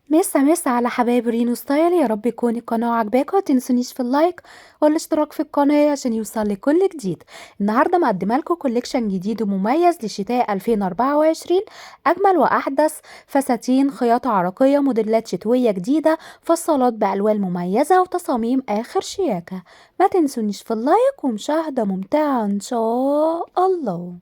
مسا على حبايب رينو ستايل، يا رب يكون القناة عجباكم. متنسونيش في اللايك والاشتراك في القناة عشان يوصل لكل جديد. النهاردة مقدمة لكم كوليكشن جديد ومميز لشتاء 2024. أجمل وأحدث فساتين خياطة عربية، موديلات شتوية جديدة، فصالات بألوان مميزة وتصاميم آخر شياكة. ما تنسونيش في اللايك ومشاهدة ممتعة إن شاء الله.